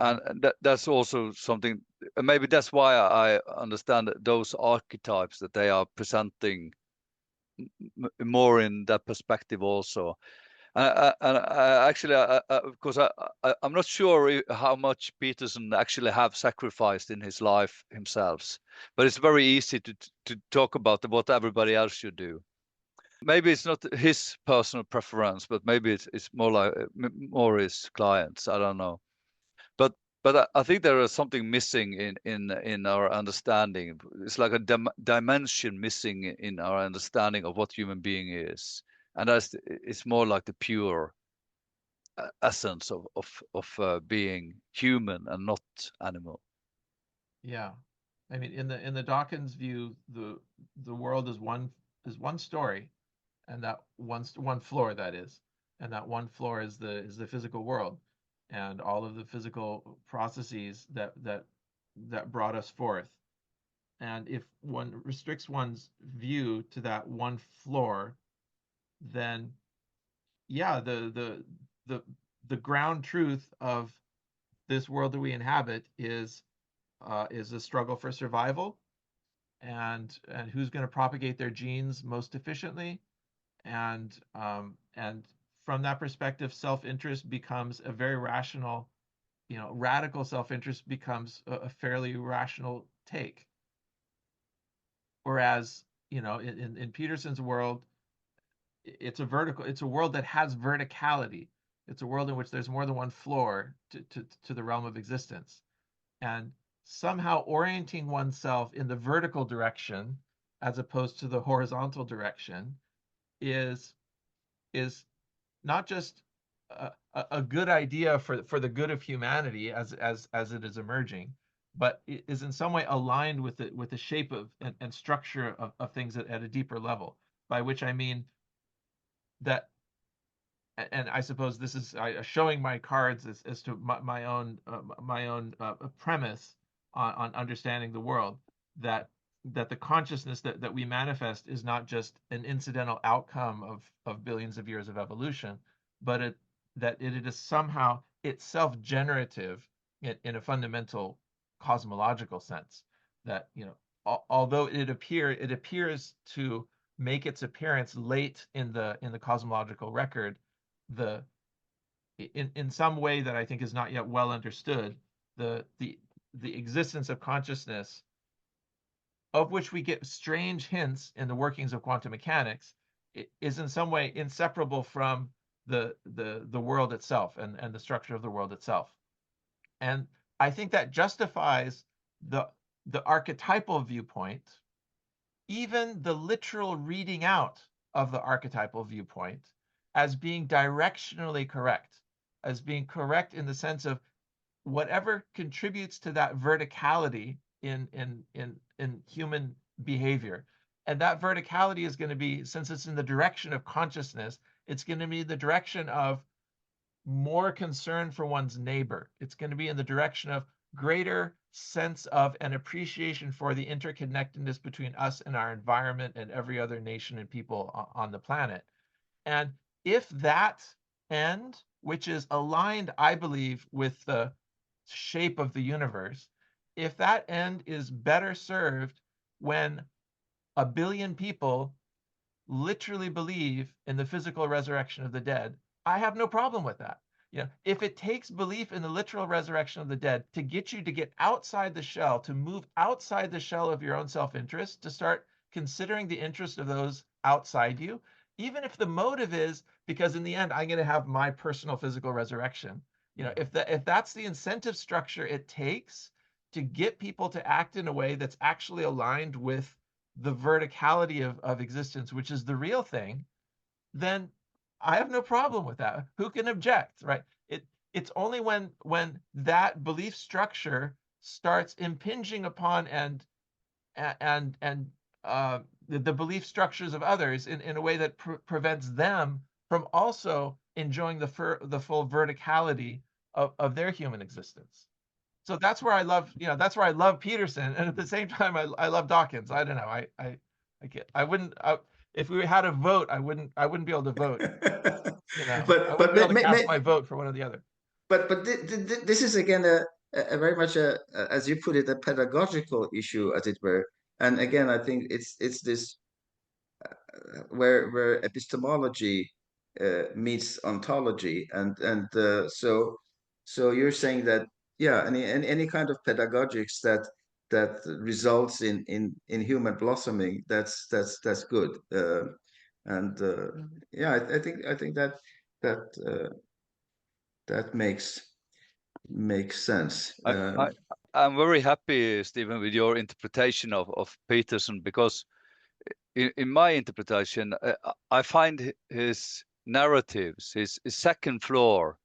And that's also something, maybe that's why I understand those archetypes that they are presenting more in that perspective also. Because I'm not sure how much Peterson actually have sacrificed in his life himself, but it's very easy to talk about what everybody else should do. Maybe it's not his personal preference, but maybe it's more like more his clients. I don't know, but I think there is something missing in our understanding. It's like a dimension missing in our understanding of what human being is, and it's more like the pure essence of being human and not animal. Yeah, I mean, in the Dawkins view, the world is one story, and that one floor, that is, and that one floor is the physical world, and all of the physical processes that brought us forth. And if one restricts one's view to that one floor, then yeah, the ground truth of this world that we inhabit is a struggle for survival, and who's going to propagate their genes most efficiently, and from that perspective, self-interest becomes a very rational, radical self-interest becomes a fairly rational take. Whereas, in Peterson's world, it's a world that has verticality. It's a world in which there's more than one floor to the realm of existence. And somehow orienting oneself in the vertical direction as opposed to the horizontal direction is not just a good idea for the good of humanity as it is emerging, but it is in some way aligned with the shape of and structure of things at a deeper level. By which I mean that, and I suppose this is showing my cards as to my own premise on understanding the world, that the consciousness that we manifest is not just an incidental outcome of billions of years of evolution, but that it is somehow itself generative in a fundamental cosmological sense. That, although it appears to make its appearance late in the cosmological record, in some way that I think is not yet well understood, the existence of consciousness, of which we get strange hints in the workings of quantum mechanics, is in some way inseparable from the world itself and the structure of the world itself. And I think that justifies the archetypal viewpoint, even the literal reading out of the archetypal viewpoint, as being directionally correct, as being correct in the sense of whatever contributes to that verticality in human behavior. And that verticality is going to be, since it's in the direction of consciousness, it's going to be the direction of more concern for one's neighbor. It's going to be in the direction of greater sense of an appreciation for the interconnectedness between us and our environment and every other nation and people on the planet. And if that end, which is aligned, I believe, with the shape of the universe, if that end is better served when 1 billion people literally believe in the physical resurrection of the dead, I have no problem with that. If it takes belief in the literal resurrection of the dead to get outside the shell, to move outside the shell of your own self-interest, to start considering the interest of those outside you, even if the motive is because in the end I'm going to have my personal physical resurrection, if that's the incentive structure it takes to get people to act in a way that's actually aligned with the verticality of existence, which is the real thing, then I have no problem with that. Who can object, right? It's only when that belief structure starts impinging upon the belief structures of others in a way that prevents them from also enjoying the full verticality of their human existence. So that's where I love, that's where I love Peterson, and at the same time I love Dawkins. I don't know, I wouldn't. If we had a vote, I wouldn't be able to vote. I wouldn't be able to cast my vote for one or the other. But this is again a very much as you put it, a pedagogical issue, as it were. And again, I think it's this where epistemology meets ontology, so you're saying that, yeah, any kind of pedagogics that results in human blossoming, that's good. And yeah, I think that makes sense. I'm very happy, Stephen, with your interpretation of Peterson, because in my interpretation, I find his narratives, his second floor,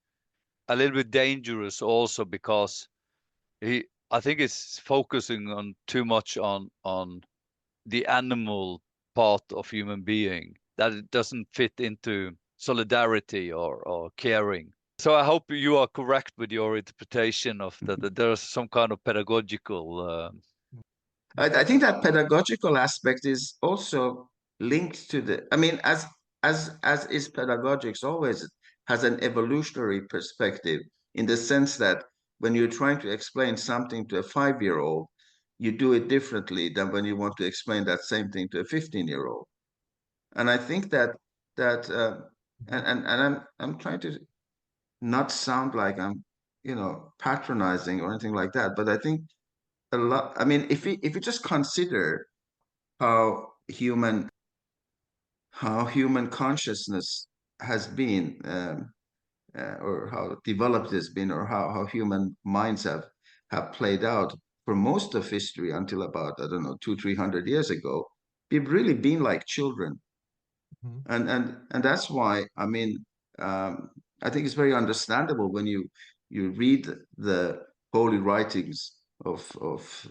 a little bit dangerous also, because I think it's focusing on too much on the animal part of human being, that it doesn't fit into solidarity or caring. So I hope you are correct with your interpretation of that there's some kind of pedagogical. I think that pedagogical aspect is also linked to the. I mean, as is pedagogics always has an evolutionary perspective, in the sense that when you're trying to explain something to a 5-year-old, you do it differently than when you want to explain that same thing to a 15-year-old. And I think and I'm trying to not sound like I'm, patronizing or anything like that, but I think a lot. I mean, if you just consider how human consciousness has been, or how developed it's been, or how human minds have played out for most of history until about, I don't know, 200-300 years ago, we've really been like children. Mm-hmm. And that's why, I mean, I think it's very understandable when you read the holy writings of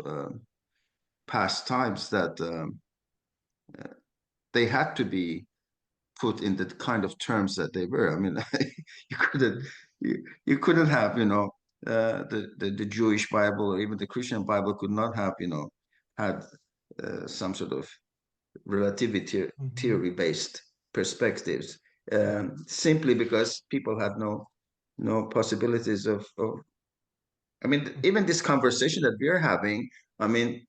past times, that they had to be put in the kind of terms that they were. I mean, you couldn't you couldn't have, the Jewish Bible or even the Christian Bible could not have, had some sort of relativity theory based perspectives, simply because people had no possibilities of. I mean, even this conversation that we're having, I mean,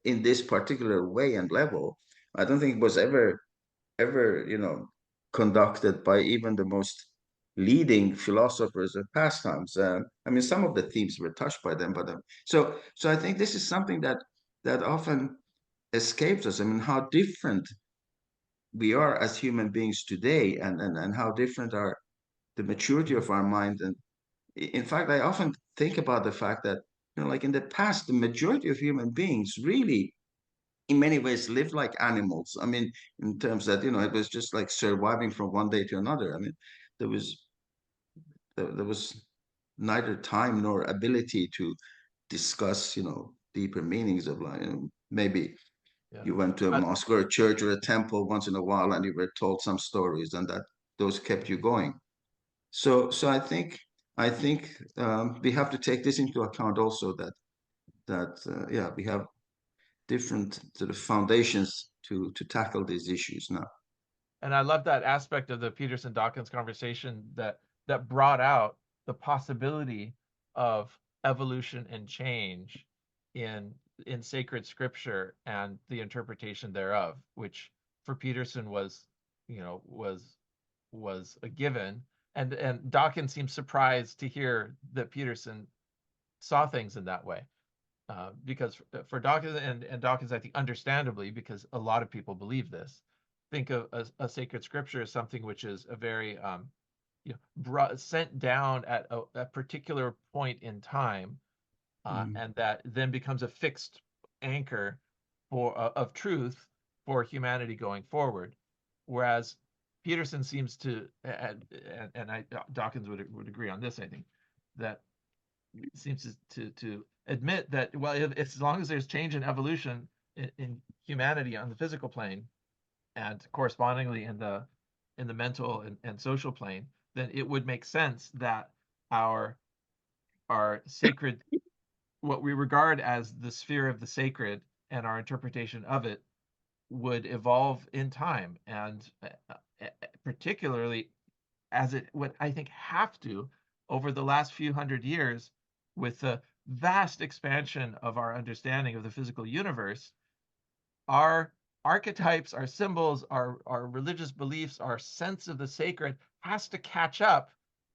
in this particular way and level, I don't think it was ever, conducted by even the most leading philosophers of past times. I mean, some of the themes were touched by them, but so I think this is something that often escapes us. I mean, how different we are as human beings today, and how different are the maturity of our mind. And in fact, I often think about the fact that, like in the past, the majority of human beings really, in many ways, lived like animals. I mean, in terms that, it was just like surviving from one day to another. I mean, there was there was neither time nor ability to discuss, deeper meanings of life. Maybe Yeah. you went to a mosque or a church or a temple once in a while, and you were told some stories, and those kept you going. So I think we have to take this into account also, that yeah, we have different sort of foundations to tackle these issues now. And I love that aspect of the Peterson Dawkins conversation that brought out the possibility of evolution and change in sacred scripture and the interpretation thereof, which for Peterson was, was a given. And Dawkins seems surprised to hear that Peterson saw things in that way. Because for Dawkins, and Dawkins, I think understandably, because a lot of people believe this, think of a sacred scripture as something which is a very sent down at a particular point in time, and that then becomes a fixed anchor of truth for humanity going forward. Whereas Peterson seems to, and Dawkins would agree on this, I think, that seems to admit that, well, as long as there's change and evolution in humanity on the physical plane, and correspondingly in the mental and social plane, then it would make sense that our sacred, what we regard as the sphere of the sacred, and our interpretation of it would evolve in time, and particularly as it would, I think, have to over the last few hundred years, with the vast expansion of our understanding of the physical universe. Our archetypes, our symbols, our religious beliefs, our sense of the sacred has to catch up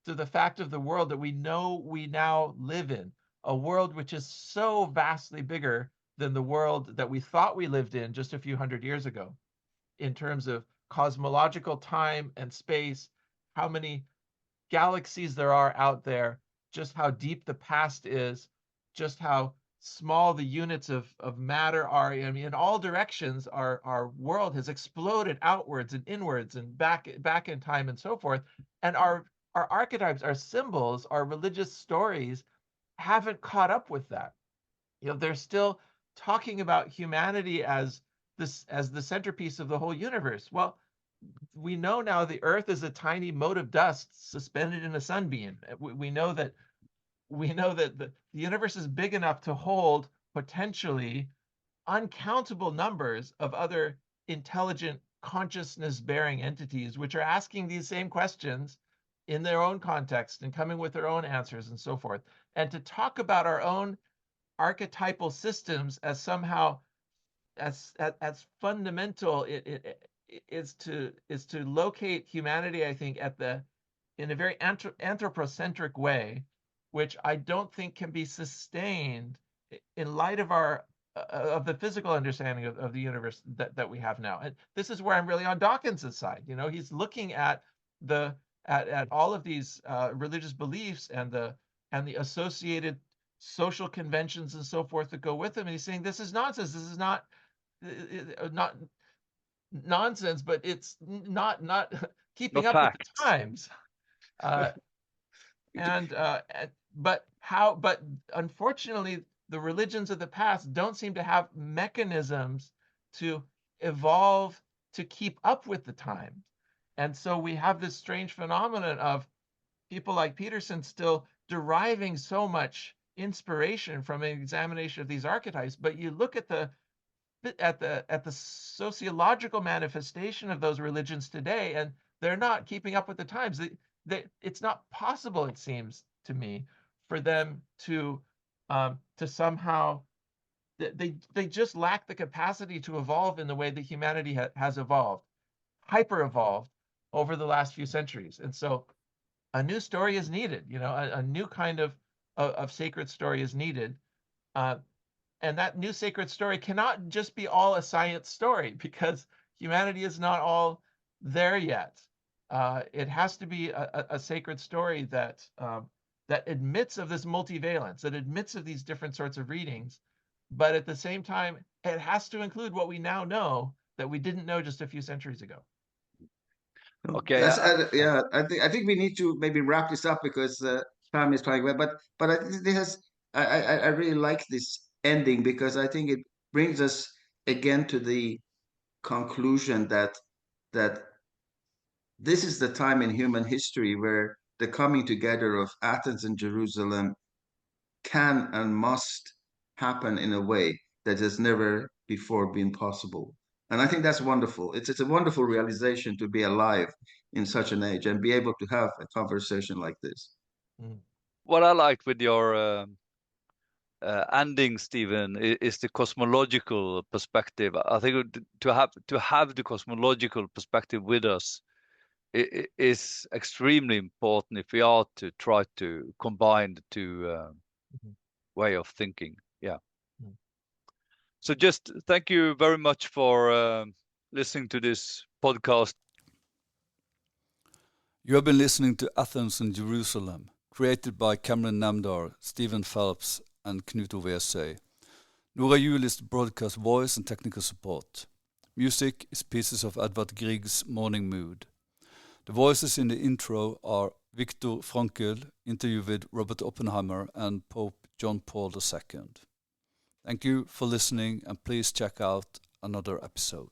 to the fact of the world that we know we now live in, a world which is so vastly bigger than the world that we thought we lived in just a few hundred years ago, in terms of cosmological time and space, how many galaxies there are out there, just how deep the past is, just how small the units of matter are. I mean, in all directions, our world has exploded outwards and inwards and back in time and so forth. And our archetypes, our symbols, our religious stories haven't caught up with that. They're still talking about humanity as the centerpiece of the whole universe. Well, we know now the Earth is a tiny mote of dust suspended in a sunbeam. We know that the universe is big enough to hold potentially uncountable numbers of other intelligent consciousness-bearing entities, which are asking these same questions in their own context and coming with their own answers and so forth. And to talk about our own archetypal systems as somehow as fundamental is to locate humanity, I think, in a very anthropocentric way, which I don't think can be sustained in light of of the physical understanding of the universe that we have now. And this is where I'm really on Dawkins' side. He's looking at all of these religious beliefs and the associated social conventions and so forth that go with them, and he's saying this is nonsense. This is not nonsense, but it's not keeping up with the times. But unfortunately, the religions of the past don't seem to have mechanisms to evolve to keep up with the times. And so we have this strange phenomenon of people like Peterson still deriving so much inspiration from an examination of these archetypes, but you look at the sociological manifestation of those religions today, and they're not keeping up with the times. It's not possible, it seems to me, for them to somehow, they just lack the capacity to evolve in the way that humanity has evolved, hyper evolved over the last few centuries. And so a new story is needed, a new kind of sacred story is needed. And that new sacred story cannot just be all a science story, because humanity is not all there yet. It has to be a sacred story that admits of this multivalence, that admits of these different sorts of readings, but at the same time, it has to include what we now know that we didn't know just a few centuries ago. Okay. I think we need to maybe wrap this up because time is flying away. But I think I really like this ending, because I think it brings us again to the conclusion that this is the time in human history where the coming together of Athens and Jerusalem can and must happen in a way that has never before been possible. And I think that's wonderful. It's a wonderful realization to be alive in such an age and be able to have a conversation like this. What I like with your ending, Stephen, is the cosmological perspective. I think to have the cosmological perspective with us is extremely important if we are to try to combine the two way of thinking. Yeah. So just thank you very much for listening to this podcast. You have been listening to Athens and Jerusalem, created by Cameron Namdar, Stephen Phelps, and Knut Ove Essay. Nora Juel is the broadcast voice and technical support. Music is pieces of Edvard Grieg's Morning Mood. The voices in the intro are Viktor Frankl, interview with Robert Oppenheimer, and Pope John Paul II. Thank you for listening, and please check out another episode.